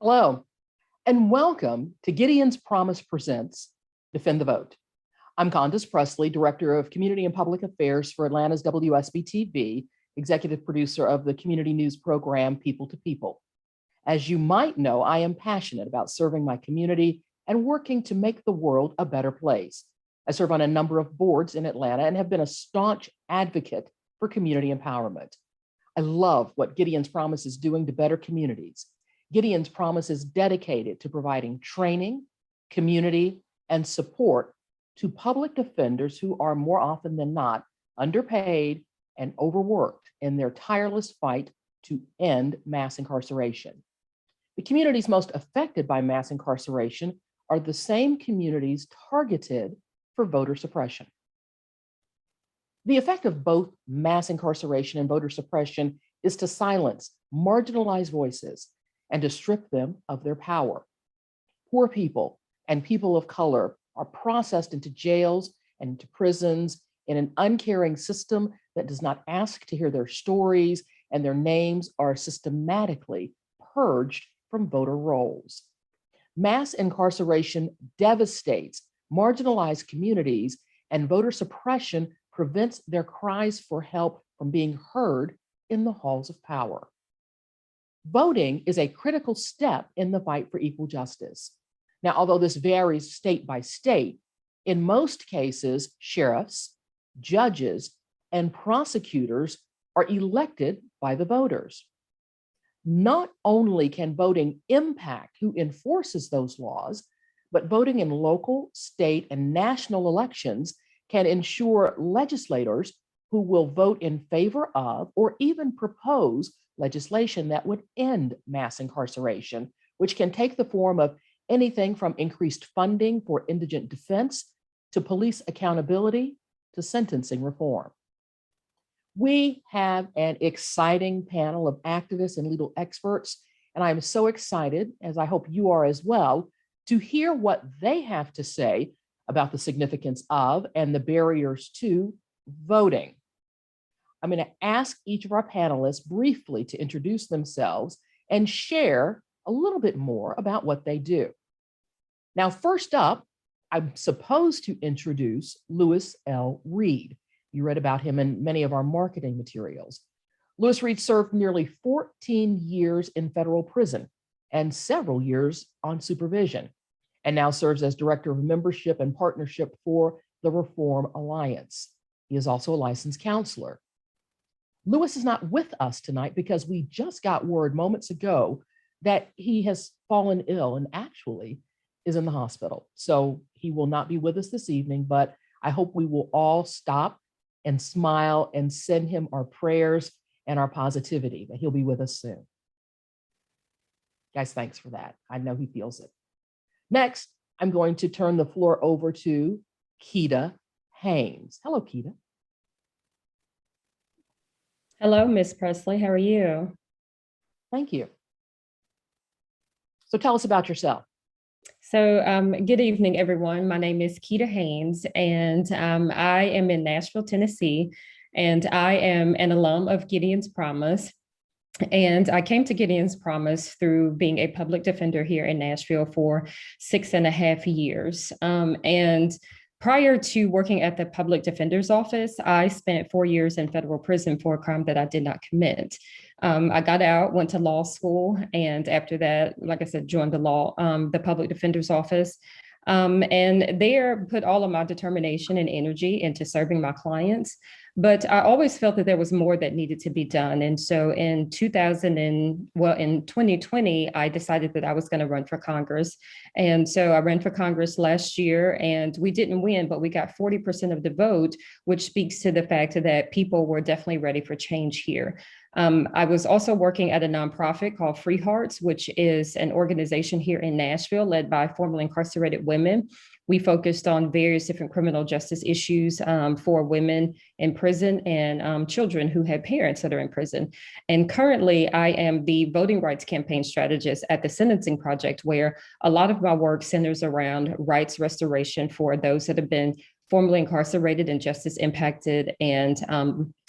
Hello, and welcome to Gideon's Promise Presents Defend the Vote. I'm Candace Presley, Director of Community and Public Affairs for Atlanta's WSB-TV, executive producer of the community news program People to People. As you might know, I am passionate about serving my community and working to make the world a better place. I serve on a number of boards in Atlanta and have been a staunch advocate for community empowerment. I love what Gideon's Promise is doing to better communities. Gideon's Promise is dedicated to providing training, community, and support to public defenders who are more often than not underpaid and overworked in their tireless fight to end mass incarceration. The communities most affected by mass incarceration are the same communities targeted for voter suppression. The effect of both mass incarceration and voter suppression is to silence marginalized voices and to strip them of their power. Poor people and people of color are processed into jails and into prisons in an uncaring system that does not ask to hear their stories, and their names are systematically purged from voter rolls. Mass incarceration devastates marginalized communities, and voter suppression prevents their cries for help from being heard in the halls of power. Voting is a critical step in the fight for equal justice. Now, although this varies state by state, in most cases, sheriffs, judges, and prosecutors are elected by the voters. Not only can voting impact who enforces those laws, but voting in local, state, and national elections can ensure legislators who will vote in favor of or even propose legislation that would end mass incarceration, which can take the form of anything from increased funding for indigent defense to police accountability to sentencing reform. We have an exciting panel of activists and legal experts, and I'm so excited, as I hope you are as well, to hear what they have to say about the significance of and the barriers to voting. I'm going to ask each of our panelists briefly to introduce themselves and share a little bit more about what they do. Now, first up, I'm supposed to introduce Lewis L. Reed. You read about him in many of our marketing materials. Lewis Reed served nearly 14 years in federal prison and several years on supervision, and now serves as Director of Membership and Partnership for the Reform Alliance. He is also a licensed counselor. Lewis is not with us tonight because we just got word moments ago that he has fallen ill and actually is in the hospital. So he will not be with us this evening, but I hope we will all stop and smile and send him our prayers and our positivity that he'll be with us soon. Guys, thanks for that. I know he feels it. Next, I'm going to turn the floor over to Keita Haynes. Hello, Keita. Hello, Ms. Presley. How are you? Thank you. So tell us about yourself. So good evening, everyone. My name is Keita Haynes, and I am in Nashville, Tennessee, and I am an alum of Gideon's Promise. And I came to Gideon's Promise through being a public defender here in Nashville for 6.5 years. And prior to working at the public defender's office, I spent 4 years in federal prison for a crime that I did not commit. I got out, went to law school, and after that, like I said, joined the public defender's office. And there put all of my determination and energy into serving my clients. But I always felt that there was more that needed to be done. And so in 2020, I decided that I was going to run for Congress. And so I ran for Congress last year, and we didn't win, but we got 40% of the vote, which speaks to the fact that people were definitely ready for change here. I was also working at a nonprofit called Free Hearts, which is an organization here in Nashville led by formerly incarcerated women. We focused on various different criminal justice issues for women in prison and children who had parents that are in prison. And currently, I am the voting rights campaign strategist at the Sentencing Project, where a lot of my work centers around rights restoration for those that have been formerly incarcerated and justice impacted, and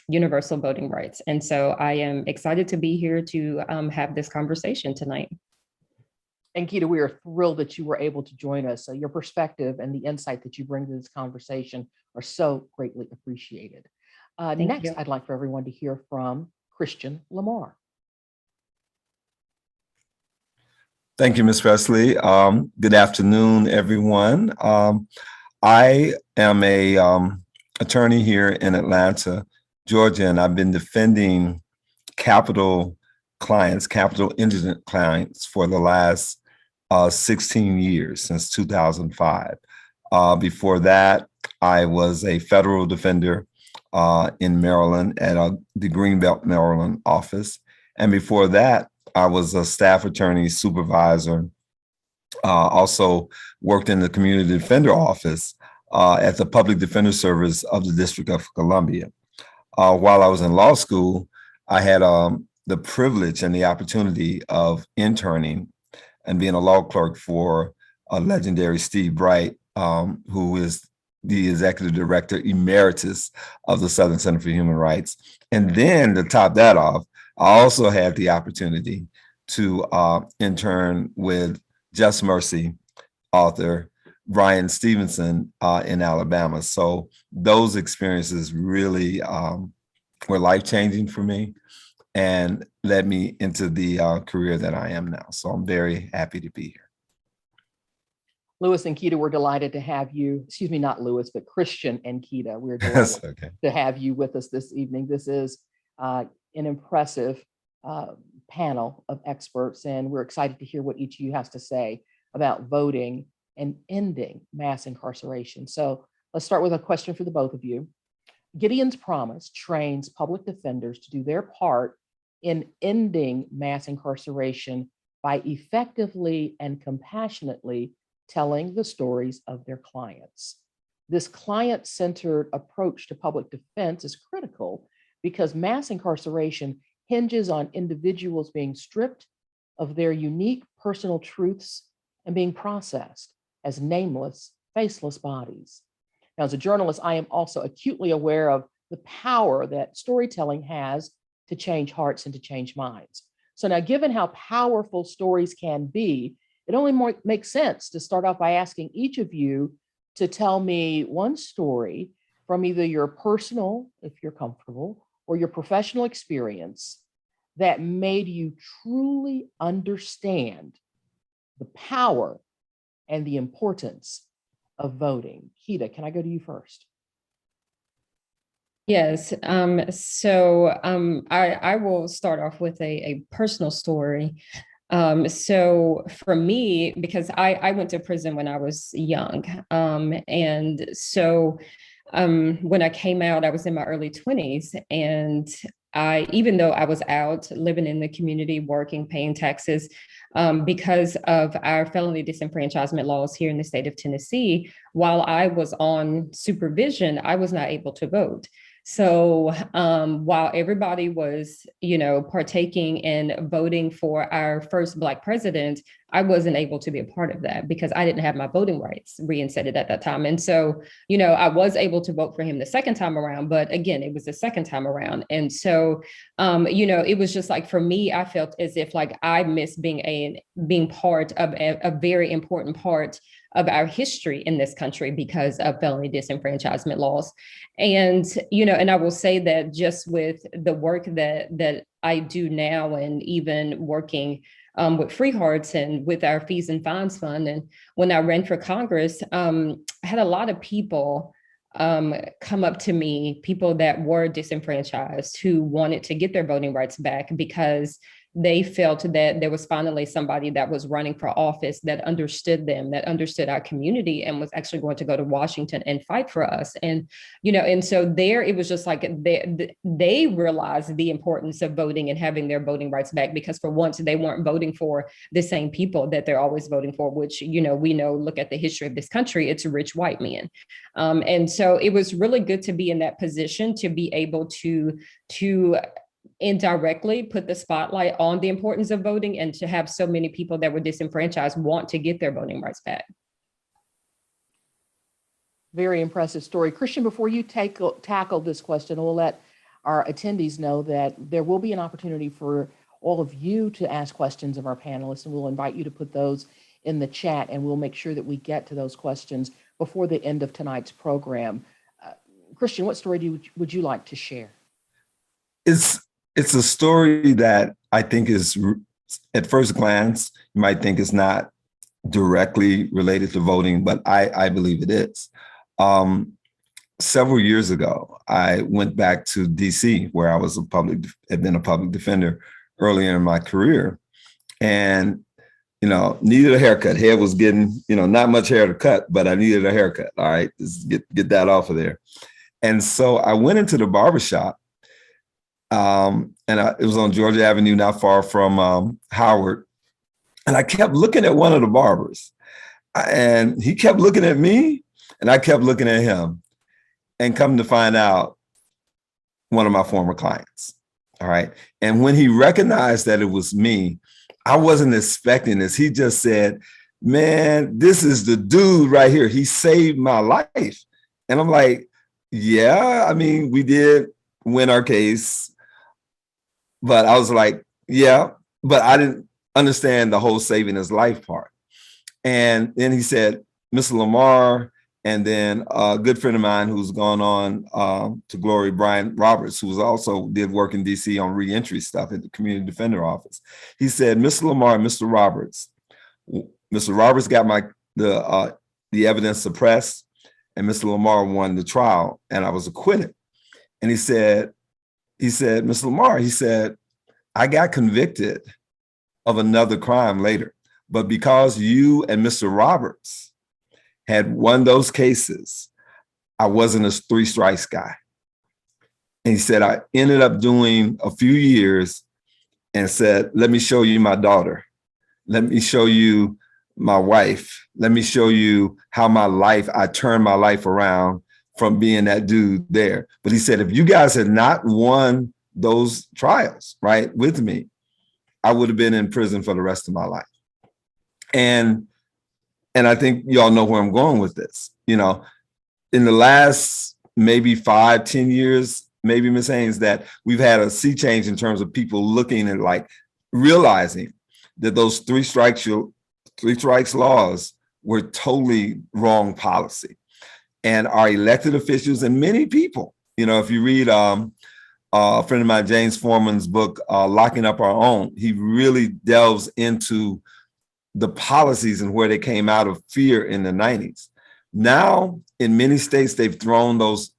universal voting rights. And so I am excited to be here to have this conversation tonight. And Keita, we are thrilled that you were able to join us. Your perspective and the insight that you bring to this conversation are so greatly appreciated. Thank Next, you. I'd like for everyone to hear from Christian Lamar. Thank you, Ms. Presley. Good afternoon, everyone. I am a attorney here in Atlanta, Georgia, and I've been defending capital clients, capital indigent clients for the last 16 years, since 2005. Before that, I was a federal defender in Maryland at the Greenbelt, Maryland office. And before that, I was a staff attorney supervisor, also worked in the community defender office at the Public Defender Service of the District of Columbia. While I was in law school, I had the privilege and the opportunity of interning and being a law clerk for a legendary Steve Bright, who is the executive director emeritus of the Southern Center for Human Rights. And then to top that off, I also had the opportunity to intern with Just Mercy author Brian Stevenson in Alabama. So those experiences really were life-changing for me and led me into the career that I am now. So I'm very happy to be here. Lewis and Keita, we're delighted to have you. Excuse me, not Lewis, but Christian and Keita. We're delighted to have you with us this evening. This is an impressive panel of experts, and we're excited to hear what each of you has to say about voting and ending mass incarceration. So let's start with a question for the both of you. Gideon's Promise trains public defenders to do their part in ending mass incarceration by effectively and compassionately telling the stories of their clients. This client-centered approach to public defense is critical because mass incarceration hinges on individuals being stripped of their unique personal truths and being processed as nameless, faceless bodies. Now, as a journalist, I am also acutely aware of the power that storytelling has to change hearts and to change minds. So now, given how powerful stories can be, it only makes sense to start off by asking each of you to tell me one story from either your personal, if you're comfortable, or your professional experience that made you truly understand the power and the importance of voting. Keita, can I go to you first? Yes. I will start off with a personal story. So for me, because I went to prison when I was young. When I came out, I was in my early 20s, and even though I was out living in the community, working, paying taxes, because of our felony disenfranchisement laws here in the state of Tennessee, while I was on supervision, I was not able to vote. So while everybody was, partaking in voting for our first Black president, I wasn't able to be a part of that because I didn't have my voting rights reinstated at that time. And so, I was able to vote for him the second time around, but again, it was the second time around. And so, it was just like, for me, I felt as if like I missed being part of a very important part of our history in this country because of felony disenfranchisement laws. And, and I will say that just with the work that I do now, and even working with Free Hearts and with our Fees and Fines Fund, and when I ran for Congress, I had a lot of people come up to me, people that were disenfranchised, who wanted to get their voting rights back because they felt that there was finally somebody that was running for office that understood them, that understood our community, and was actually going to go to Washington and fight for us. And, and so there, it was just like they realized the importance of voting and having their voting rights back, because for once they weren't voting for the same people that they're always voting for, which, we know, look at the history of this country, it's rich white men. And so it was really good to be in that position, to be able to indirectly put the spotlight on the importance of voting, and to have so many people that were disenfranchised want to get their voting rights back. Very impressive story. Christian, before you tackle this question, we'll let our attendees know that there will be an opportunity for all of you to ask questions of our panelists, and we'll invite you to put those in the chat, and we'll make sure that we get to those questions before the end of tonight's program. Christian, what story would you like to share? It's a story that I think is, at first glance, you might think it's not directly related to voting, but I believe it is. Several years ago, I went back to DC, where I was had been a public defender earlier in my career, and needed a haircut. Hair was getting, not much hair to cut, but I needed a haircut. All right, just get that off of there. And so I went into the barbershop, and it was on Georgia Avenue, not far from Howard. And I kept looking at one of the barbers, and he kept looking at me, and I kept looking at him, and come to find out, one of my former clients. All right. And when he recognized that it was me, I wasn't expecting this. He just said, "Man, this is the dude right here. He saved my life." And I'm like, yeah, I mean, we did win our case, but I was like, yeah, but I didn't understand the whole saving his life part. And then he said, "Mr. Lamar," and then a good friend of mine who's gone on to glory, Brian Roberts, who also did work in DC on reentry stuff at the community defender office. He said, "Mr. Lamar, Mr. Roberts got the evidence suppressed, and Mr. Lamar won the trial, and I was acquitted." And he said, "Mr. Lamar," he said, "I got convicted of another crime later, but because you and Mr. Roberts had won those cases, I wasn't a 3 strikes guy." And he said, "I ended up doing a few years and said, let me show you my daughter. Let me show you my wife. Let me show you how I turned my life around from being that dude there." But he said, "If you guys had not won those trials, right, with me, I would have been in prison for the rest of my life." And I think y'all know where I'm going with this. In the last maybe 5-10 years, maybe Ms. Haynes, that we've had a sea change in terms of people looking at, like, realizing that those 3 strikes laws were totally wrong policy. And our elected officials and many people, if you read a friend of mine, James Foreman's book, Locking Up Our Own, he really delves into the policies and where they came out of fear in the 90s. Now, in many states, they've thrown those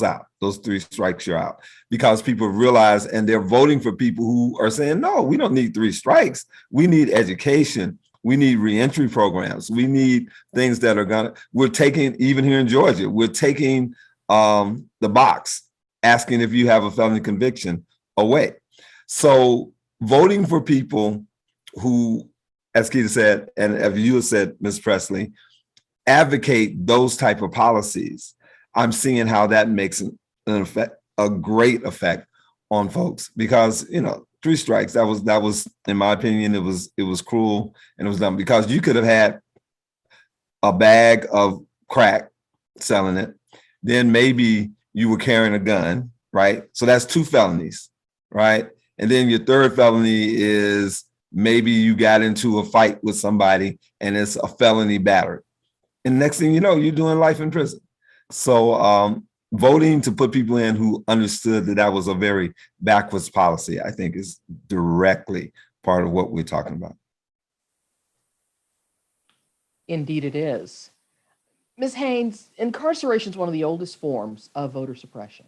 out. Those 3 strikes you're out, because people realize, and they're voting for people who are saying, no, we don't need 3 strikes. We need education. We need reentry programs. We need things that are we're taking, even here in Georgia, we're taking the box, asking if you have a felony conviction away. So voting for people who, as Keita said, and as you said, Ms. Presley, advocate those type of policies, I'm seeing how that makes a great effect on folks, because 3 strikes, that was in my opinion, it was cruel, and it was dumb, because you could have had a bag of crack, selling it, then maybe you were carrying a gun, right? So that's 2 felonies, right? And then your 3rd felony is maybe you got into a fight with somebody and it's a felony battery. And next thing you know, you're doing life in prison. So voting to put people in who understood that was a very backwards policy, I think, is directly part of what we're talking about. Indeed it is. Ms. Haynes, incarceration is one of the oldest forms of voter suppression.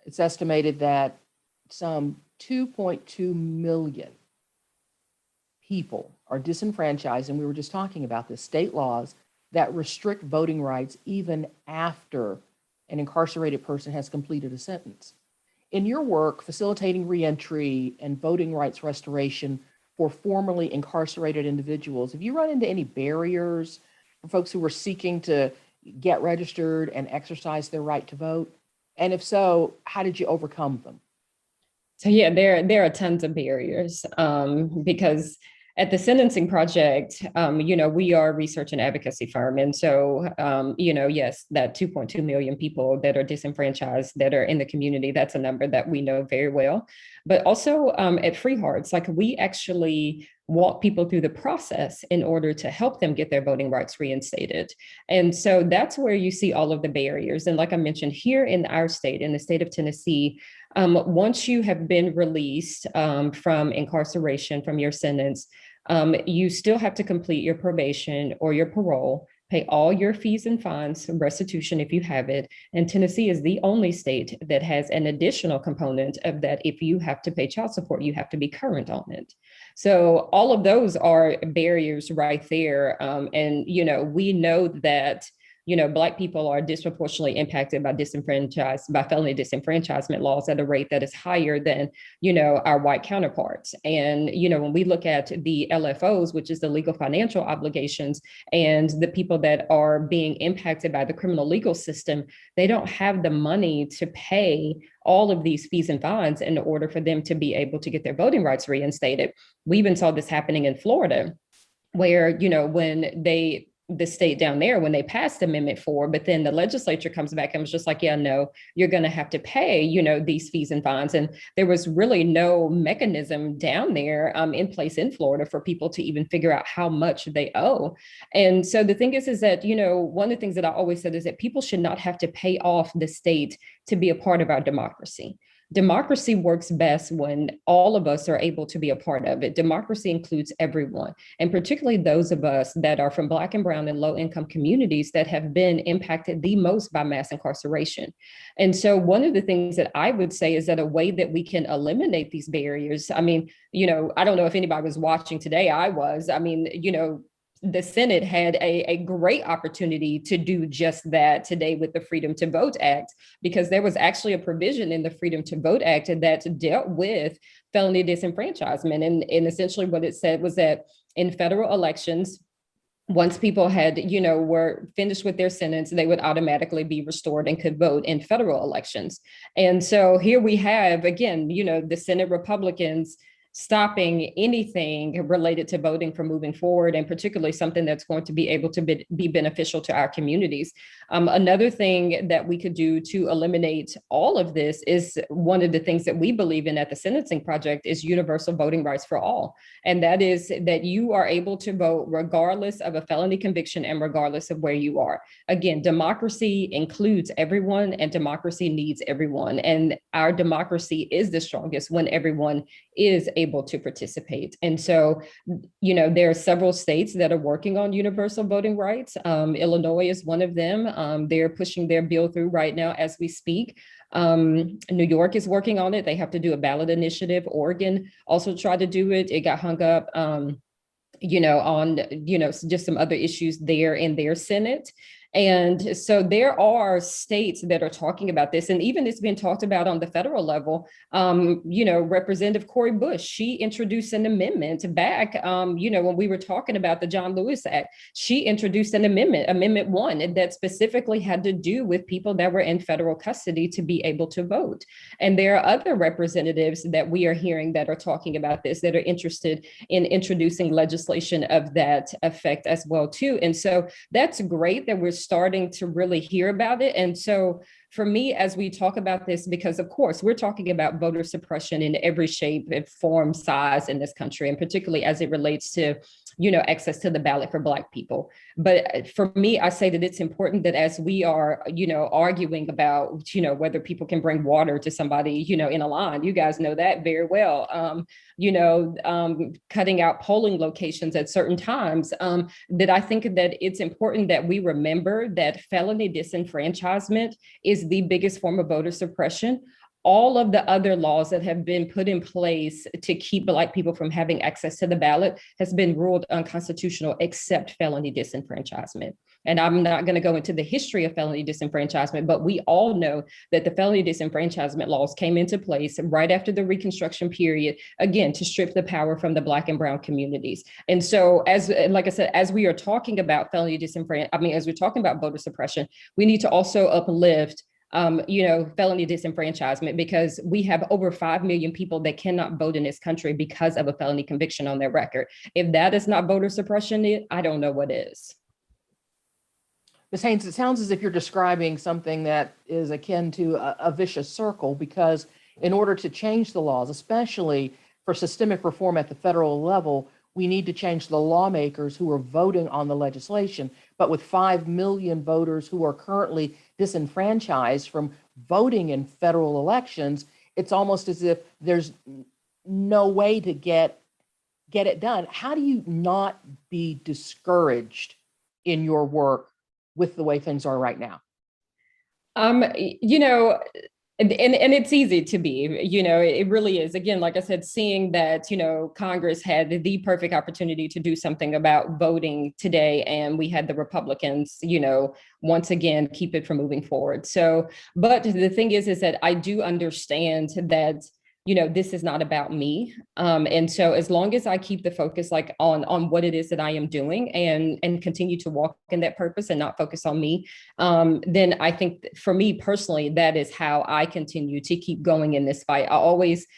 It's estimated that some 2.2 million people are disenfranchised, and we were just talking about this, state laws that restrict voting rights even after an incarcerated person has completed a sentence. In your work facilitating reentry and voting rights restoration for formerly incarcerated individuals, have you run into any barriers for folks who were seeking to get registered and exercise their right to vote? And if so, how did you overcome them? So yeah, there are tons of barriers, because At the Sentencing Project, we are a research and advocacy firm. And so, yes, that 2.2 million people that are disenfranchised, that are in the community, that's a number that we know very well. But also at Free Hearts, like we actually walk people through the process in order to help them get their voting rights reinstated. And so that's where you see all of the barriers. And like I mentioned, here in our state, in the state of Tennessee, once you have been released from incarceration, from your sentence, you still have to complete your probation or your parole, pay all your fees and fines, restitution if you have it. And Tennessee is the only state that has an additional component of that. If you have to pay child support, you have to be current on it. So all of those are barriers right there. And, we know that Black people are disproportionately impacted by felony disenfranchisement laws at a rate that is higher than, our white counterparts. And, when we look at the LFOs, which is the legal financial obligations, and the people that are being impacted by the criminal legal system, they don't have the money to pay all of these fees and fines in order for them to be able to get their voting rights reinstated. We even saw this happening in Florida, where, when the state down there, when they passed Amendment 4, but then the legislature comes back and was just like, yeah, no, you're going to have to pay, these fees and fines. And there was really no mechanism down there in place in Florida for people to even figure out how much they owe. And so the thing is that, one of the things that I always said is that people should not have to pay off the state to be a part of our democracy. Democracy works best when all of us are able to be a part of it. Democracy includes everyone, and particularly those of us that are from Black and brown and low income communities that have been impacted the most by mass incarceration. And so one of the things that I would say is that a way that we can eliminate these barriers, I don't know if anybody was watching today, I was, the Senate had a great opportunity to do just that today with the Freedom to Vote Act, because there was actually a provision in the Freedom to Vote Act that dealt with felony disenfranchisement. And essentially what it said was that in federal elections, once people had, were finished with their sentence, they would automatically be restored and could vote in federal elections. And so here we have, again, the Senate Republicans stopping anything related to voting from moving forward, and particularly something that's going to be able to be beneficial to our communities. Another thing that we could do to eliminate all of this is one of the things that we believe in at the Sentencing Project is universal voting rights for all. And that is that you are able to vote regardless of a felony conviction and regardless of where you are. Again, democracy includes everyone and democracy needs everyone. And our democracy is the strongest when everyone is able to participate. And so, there are several states that are working on universal voting rights. Illinois is one of them. They're pushing their bill through right now as we speak. New York is working on it. They have to do a ballot initiative. Oregon also tried to do it. It got hung up, on, just some other issues there in their Senate. And so there are states that are talking about this, and even it's been talked about on the federal level. Representative Cori Bush, she introduced an amendment back, when we were talking about the John Lewis Act, she introduced an amendment, Amendment 1, that specifically had to do with people that were in federal custody to be able to vote. And there are other representatives that we are hearing that are talking about this, that are interested in introducing legislation of that effect as well, too. And so that's great that we're starting to really hear about it. And so for me, as we talk about this, because of course, we're talking about voter suppression in every shape and form, size in this country, and particularly as it relates to, access to the ballot for Black people. But for me, I say that it's important that as we are, arguing about, whether people can bring water to somebody, in a line, you guys know that very well, cutting out polling locations at certain times, that I think that it's important that we remember that felony disenfranchisement is the biggest form of voter suppression. All of the other laws that have been put in place to keep Black people from having access to the ballot has been ruled unconstitutional, except felony disenfranchisement. And I'm not going to go into the history of felony disenfranchisement, but we all know that the felony disenfranchisement laws came into place right after the Reconstruction period, again, to strip the power from the Black and brown communities. And so, like I said, as we are talking about felony as we're talking about voter suppression, we need to also uplift felony disenfranchisement, because we have over 5 million people that cannot vote in this country because of a felony conviction on their record. If that is not voter suppression, I don't know what is. Ms. Haynes, it sounds as if you're describing something that is akin to a vicious circle, because in order to change the laws, especially for systemic reform at the federal level, we need to change the lawmakers who are voting on the legislation. But with 5 million voters who are currently disenfranchised from voting in federal elections, it's almost as if there's no way to get it done. How do you not be discouraged in your work with the way things are right now? And it's easy to be, it really is. Again, like I said, seeing that, Congress had the perfect opportunity to do something about voting today, and we had the Republicans, once again, keep it from moving forward. So, but the thing is that I do understand that, this is not about me. And so as long as I keep the focus on what it is that I am doing and continue to walk in that purpose and not focus on me, then I think for me personally, that is how I continue to keep going in this fight. I always,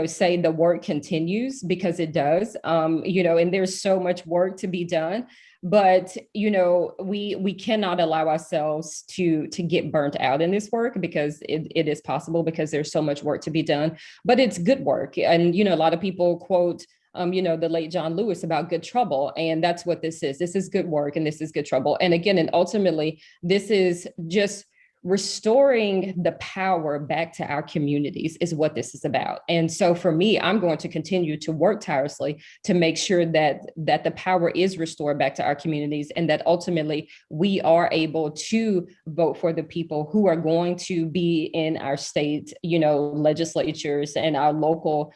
say the work continues, because it does, and there's so much work to be done. But we cannot allow ourselves to get burnt out in this work, because it is possible, because there's so much work to be done. But it's good work. And a lot of people quote the late John Lewis about good trouble, and that's what this is. This is good work, and this is good trouble. And again, and ultimately, this is just restoring the power back to our communities is what this is about. And so for me, I'm going to continue to work tirelessly to make sure that the power is restored back to our communities, and that ultimately we are able to vote for the people who are going to be in our state, legislatures and our local,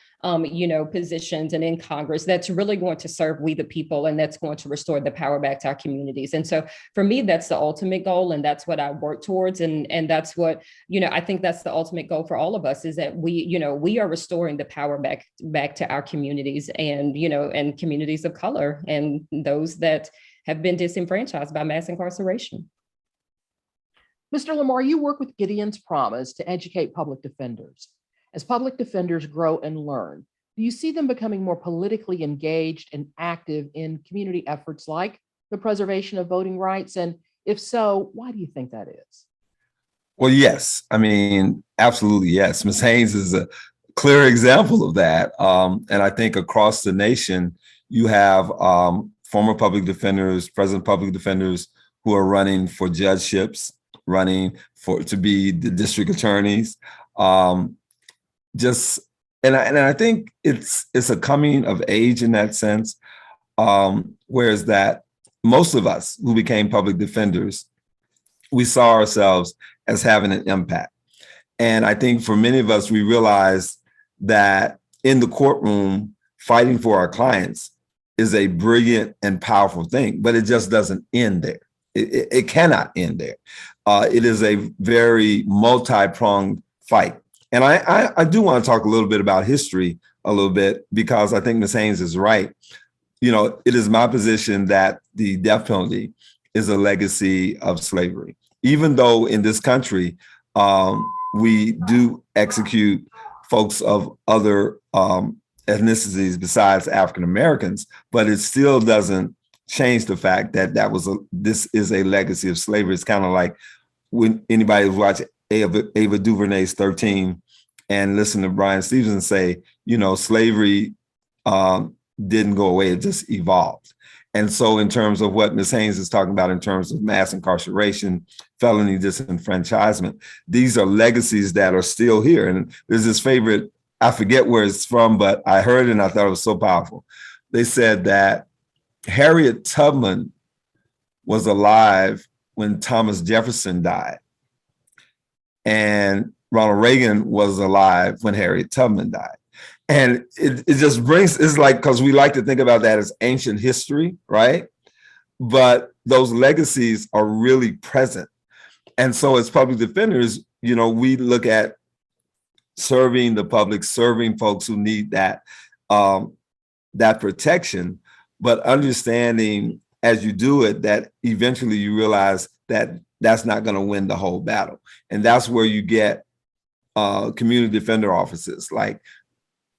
positions and in Congress, that's really going to serve we the people, and that's going to restore the power back to our communities. And so for me, that's the ultimate goal, and that's what I work towards. And that's what, I think that's the ultimate goal for all of us, is that we are restoring the power back to our communities, and, and communities of color, and those that have been disenfranchised by mass incarceration. Mr. Lamar, you work with Gideon's Promise to educate public defenders. As public defenders grow and learn, do you see them becoming more politically engaged and active in community efforts like the preservation of voting rights? And if so, why do you think that is? Well, yes. I mean, absolutely, yes. Ms. Haynes is a clear example of that. And I think across the nation, you have former public defenders, present public defenders who are running for judgeships, running to be the district attorneys. And I think it's a coming of age in that sense. Whereas that most of us who became public defenders, we saw ourselves as having an impact. And I think for many of us, we realized that in the courtroom, fighting for our clients is a brilliant and powerful thing, but it just doesn't end there. It cannot end there. It is a very multi-pronged fight. And I do want to talk a little bit about history a little bit, because I think Ms. Haynes is right. It is my position that the death penalty is a legacy of slavery. Even though in this country, we do execute folks of other ethnicities besides African Americans, but it still doesn't change the fact that this is a legacy of slavery. It's kind of like when anybody who's watched Ava DuVernay's 13 and listen to Brian Stevenson say, slavery didn't go away, it just evolved. And so in terms of what Ms. Haynes is talking about in terms of mass incarceration, felony disenfranchisement, these are legacies that are still here. And there's this favorite, I forget where it's from, but I heard it and I thought it was so powerful. They said that Harriet Tubman was alive when Thomas Jefferson died, and Ronald Reagan was alive when Harriet Tubman died. And it just it's like, because we like to think about that as ancient history, right? But those legacies are really present. And so as public defenders, we look at serving the public, serving folks who need that protection, but understanding as you do it that eventually you realize that's not going to win the whole battle. And that's where you get community defender offices, like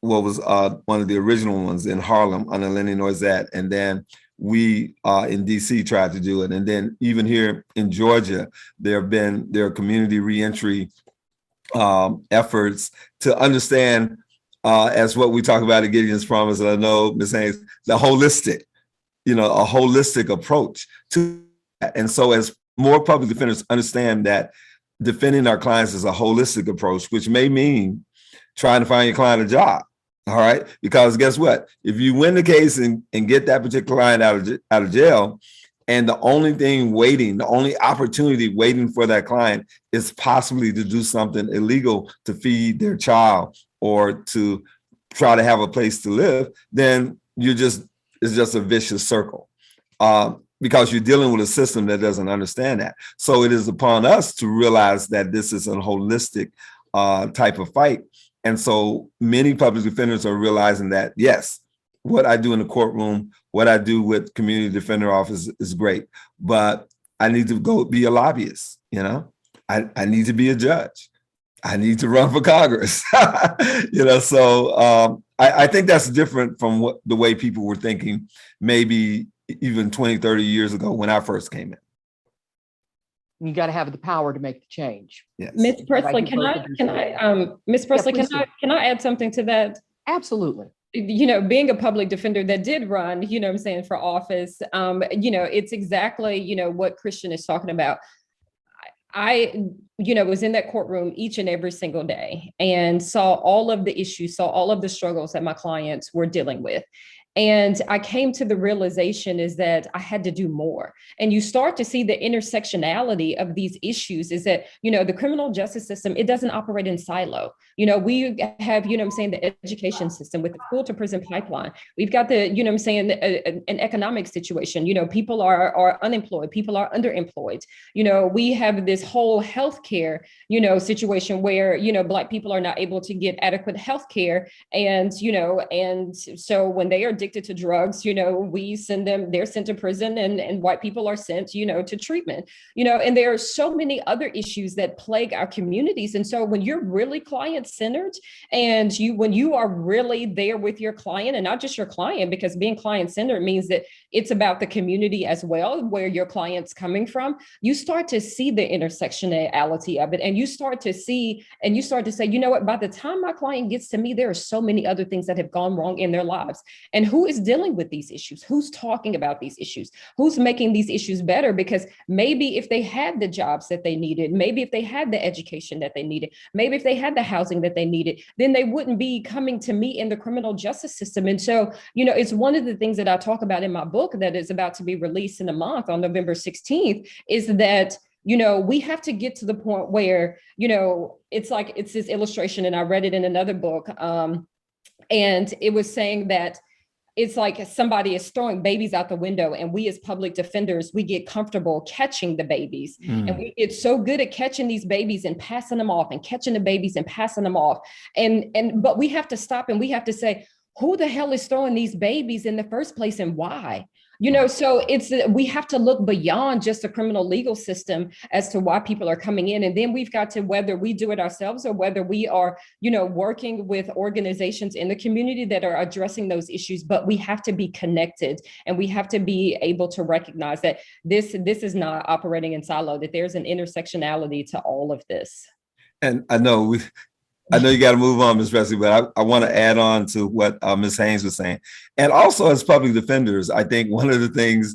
what was one of the original ones in Harlem under Lenny Noisette. And then we in DC tried to do it. And then even here in Georgia, there are community reentry efforts to understand, as what we talk about at Gideon's Promise, and I know Ms. Haynes, a holistic approach to that. And so as more public defenders understand that defending our clients is a holistic approach, which may mean trying to find your client a job. All right. Because guess what? If you win the case and get that particular client out of jail, and the only opportunity waiting for that client is possibly to do something illegal to feed their child or to try to have a place to live, then it's just a vicious circle. Because you're dealing with a system that doesn't understand that. So it is upon us to realize that this is a holistic type of fight. And so many public defenders are realizing that, yes, what I do in the courtroom, what I do with community defender office is great, but I need to go be a lobbyist. I need to be a judge. I need to run for Congress. So I think that's different from the way people were thinking maybe even 20, 30 years ago when I first came in. You got to have the power to make the change. Yes. Ms. Presley, can I add something to that? Absolutely. Being a public defender that did run, for office, it's exactly, what Christian is talking about. I was in that courtroom each and every single day and saw all of the issues, saw all of the struggles that my clients were dealing with. And I came to the realization is that I had to do more. And you start to see the intersectionality of these issues is that, the criminal justice system, it doesn't operate in silo. We have, the education system with the school to prison pipeline. We've got the, an economic situation. People are unemployed, people are underemployed. We have this whole healthcare, situation where, Black people are not able to get adequate healthcare. And so when they are addicted to drugs, we send them, they're sent to prison and white people are sent, to treatment, and there are so many other issues that plague our communities. And so when you're really client-centered and when you are really there with your client and not just your client, because being client-centered means that it's about the community as well, where your client's coming from, you start to see the intersectionality of it. And you start to say, what, by the time my client gets to me, there are so many other things that have gone wrong in their lives. And who is dealing with these issues? Who's talking about these issues? Who's making these issues better? Because maybe if they had the jobs that they needed, maybe if they had the education that they needed, maybe if they had the housing that they needed, then they wouldn't be coming to me in the criminal justice system. And so, it's one of the things that I talk about in my book that is about to be released in a month on November 16th is that we have to get to the point where, it's this illustration, and I read it in another book. And it was saying that it's like somebody is throwing babies out the window, and we as public defenders, we get comfortable catching the babies. And we get so good at catching these babies and passing them off and catching the babies and passing them off. But we have to stop and we have to say, who the hell is throwing these babies in the first place and why? So we have to look beyond just the criminal legal system as to why people are coming in. And then we've got to, whether we do it ourselves or whether we are, working with organizations in the community that are addressing those issues, but we have to be connected and we have to be able to recognize that this is not operating in silo, that there's an intersectionality to all of this. And I know you got to move on, Ms. Presley, but I want to add on to what Ms. Haynes was saying. And also as public defenders, I think one of the things,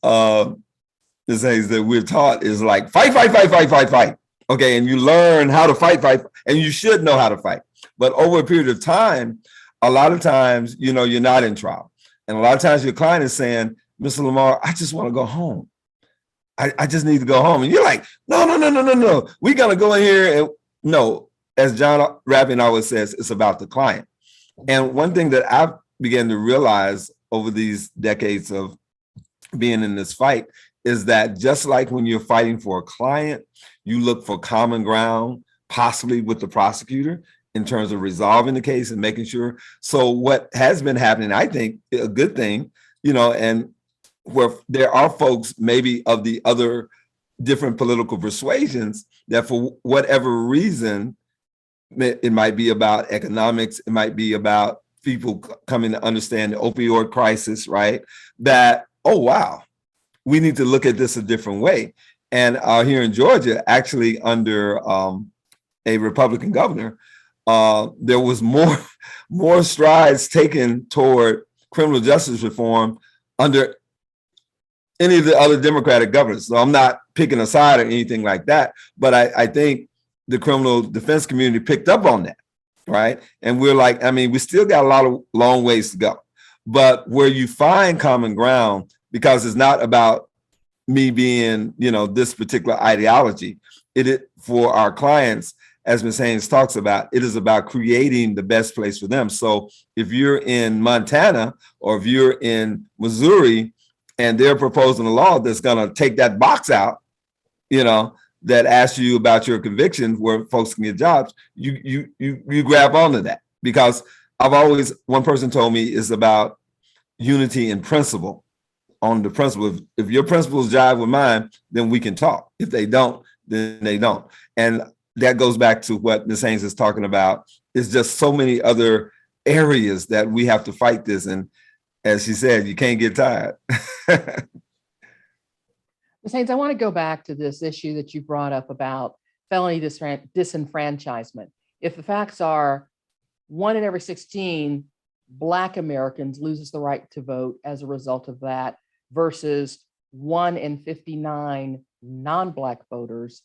Ms. Haynes, that we're taught is like, fight. Okay, and you learn how to fight, and you should know how to fight. But over a period of time, a lot of times, you're not in trial. And a lot of times your client is saying, Mr. Lamar, I just want to go home. I just need to go home. And you're like, no. We're going to go in here and no. As John Rappin always says, it's about the client. And one thing that I've began to realize over these decades of being in this fight is that just like when you're fighting for a client, you look for common ground, possibly with the prosecutor, in terms of resolving the case and making sure. So what has been happening, I think, a good thing, and where there are folks maybe of the other different political persuasions that for whatever reason, it might be about economics, it might be about people coming to understand the opioid crisis, right? That, oh, wow, we need to look at this a different way. And here in Georgia, actually under a Republican governor, there was more strides taken toward criminal justice reform under any of the other Democratic governors. So I'm not picking a side or anything like that, but I think the criminal defense community picked up on that, right? And we're like, I mean, we still got a lot of long ways to go, but where you find common ground, because it's not about me being, this particular ideology, for our clients, as Ms. Haynes talks about, it is about creating the best place for them. So if you're in Montana or if you're in Missouri and they're proposing a law that's going to take that box out, that asks you about your conviction where folks can get jobs, you grab onto that. Because one person told me it's about unity in principle. On the principle, if your principles jive with mine, then we can talk. If they don't, then they don't. And that goes back to what Ms. Haynes is talking about. It's just so many other areas that we have to fight this. And as she said, you can't get tired. Ms. Haynes, I want to go back to this issue that you brought up about felony disenfranchisement. If the facts are 1 in every 16 Black Americans loses the right to vote as a result of that versus 1 in 59 non-Black voters,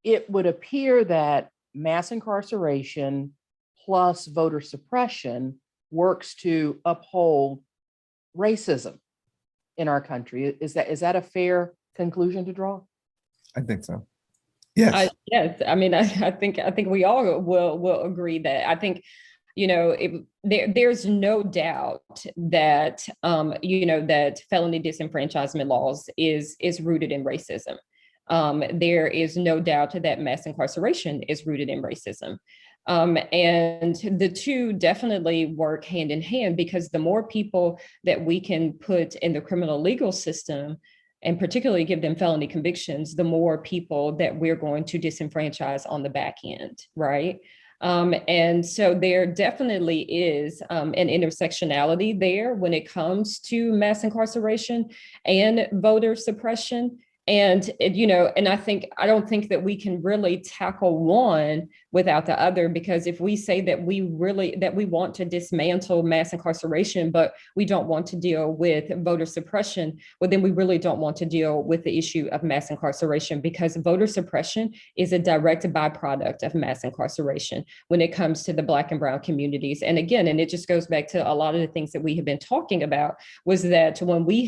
it would appear that mass incarceration plus voter suppression works to uphold racism in our country. Is that a fair conclusion to draw? I think so. Yes. Yes. I mean, I think we all will agree that. I think, there's no doubt that that felony disenfranchisement laws is rooted in racism. There is no doubt that mass incarceration is rooted in racism. And the two definitely work hand in hand, because the more people that we can put in the criminal legal system, and particularly give them felony convictions, the more people that we're going to disenfranchise on the back end, right? And so there definitely is an intersectionality there when it comes to mass incarceration and voter suppression. And, and I don't think that we can really tackle one without the other, because if we say that we want to dismantle mass incarceration, but we don't want to deal with voter suppression, well, then we really don't want to deal with the issue of mass incarceration, because voter suppression is a direct byproduct of mass incarceration when it comes to the Black and brown communities. And again, and it just goes back to a lot of the things that we have been talking about, was that when we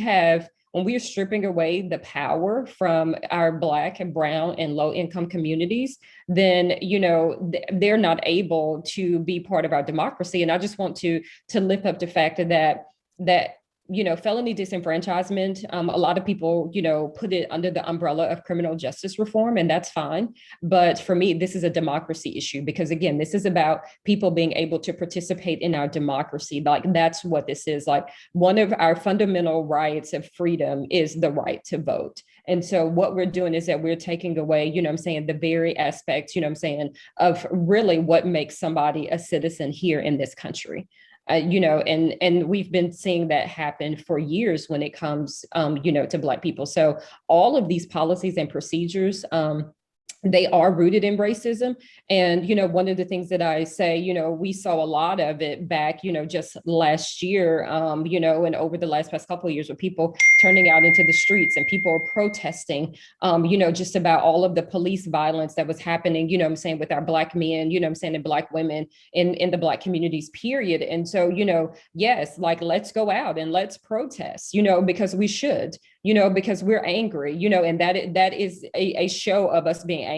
are stripping away the power from our Black and brown and low income communities, then, they're not able to be part of our democracy. And I just want to lift up the fact that felony disenfranchisement, a lot of people, put it under the umbrella of criminal justice reform, and that's fine. But for me, this is a democracy issue, because again, this is about people being able to participate in our democracy. Like, that's what this is. Like, one of our fundamental rights of freedom is the right to vote. And so what we're doing is that we're taking away, the very aspect, of really what makes somebody a citizen here in this country. And we've been seeing that happen for years when it comes, to Black people. So all of these policies and procedures, they are rooted in racism. And, one of the things that I say, we saw a lot of it back, just last year, and over the past couple of years, with people turning out into the streets and people protesting, just about all of the police violence that was happening, with our Black men, and Black women in the Black communities, period. And so, yes, like, let's go out and let's protest, because we should, because we're angry, and that is a show of us being angry.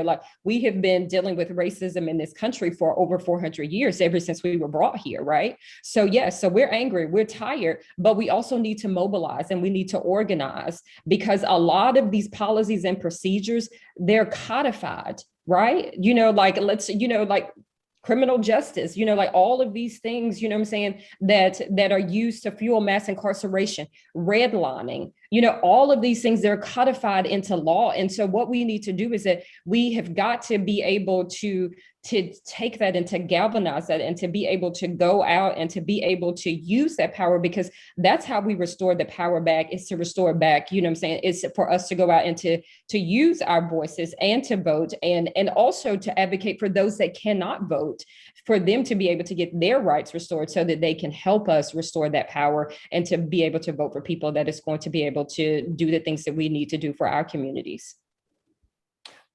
Like, we have been dealing with racism in this country for over 400 years, ever since we were brought here, right? So yes, so we're angry, we're tired, but we also need to mobilize and we need to organize, because a lot of these policies and procedures, they're codified, right? criminal justice, like all of these things, I'm saying, that are used to fuel mass incarceration, redlining, all of these things, they're codified into law. And so what we need to do is that we have got to be able to take that and to galvanize that and to be able to go out and to be able to use that power, because that's how we restore the power back, is to restore back, I'm saying, it's for us to go out and to use our voices and to vote, and also to advocate for those that cannot vote, for them to be able to get their rights restored so that they can help us restore that power and to be able to vote for people that is going to be able to do the things that we need to do for our communities.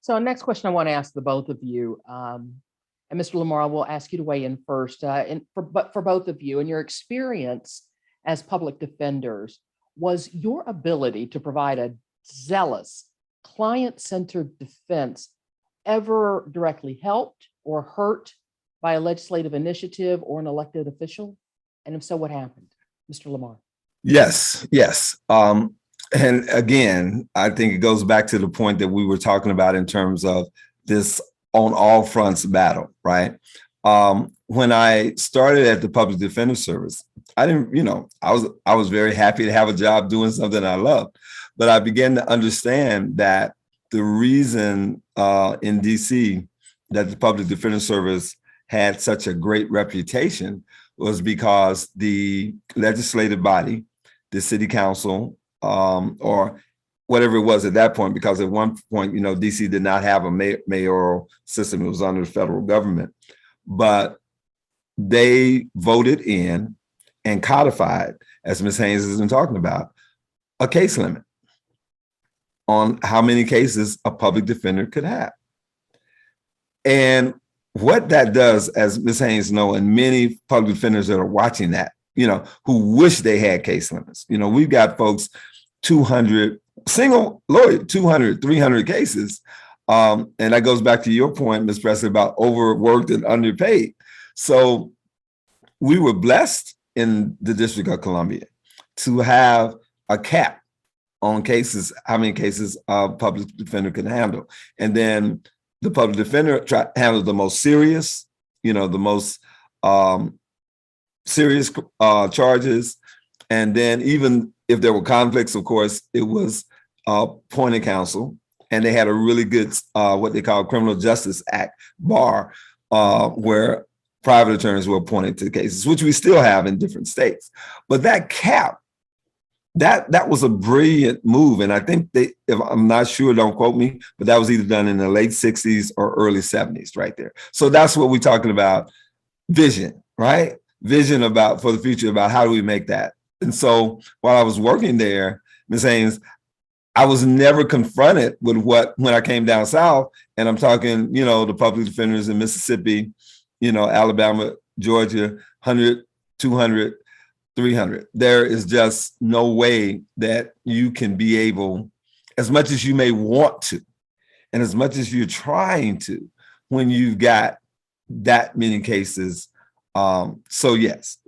So next question I want to ask the both of you, and Mr. Lamar, I will ask you to weigh in first, but for both of you, in your experience as public defenders, was your ability to provide a zealous, client-centered defense ever directly helped or hurt by a legislative initiative or an elected official? And if so, what happened? Mr. Lamar. Yes. And again, I think it goes back to the point that we were talking about in terms of this on all fronts battle, right? When I started at the Public Defender Service, I didn't, I was very happy to have a job doing something I loved, but I began to understand that the reason in DC that the Public Defender Service had such a great reputation was because the legislative body, the city council, or whatever it was at that point, because at one point, DC did not have a mayoral system. It was under the federal government, but they voted in and codified, as Ms. Haynes has been talking about, a case limit on how many cases a public defender could have. And what that does, as Ms. Haynes knows, and many public defenders that are watching that, who wish they had case limits. We've got folks 200, single lawyer, 200, 300 cases. And that goes back to your point, Ms. Presley, about overworked and underpaid. So we were blessed in the District of Columbia to have a cap on cases, how many cases a public defender can handle. And then the public defender handled the most serious, the most serious charges. And then even if there were conflicts, of course, it was appointed counsel. And they had a really good, what they call Criminal Justice Act bar, where private attorneys were appointed to cases, which we still have in different states. But that cap, that was a brilliant move. And I think if I'm not sure, don't quote me, but that was either done in the late 60s or early 70s right there. So that's what we're talking about, vision, right? Vision for the future, about how do we make that? And so while I was working there, Ms. Haynes, I was never confronted with when I came down south, and I'm talking, the public defenders in Mississippi, Alabama, Georgia, 100, 200, 300. There is just no way that you can be able, as much as you may want to, and as much as you're trying to, when you've got that many cases. So yes,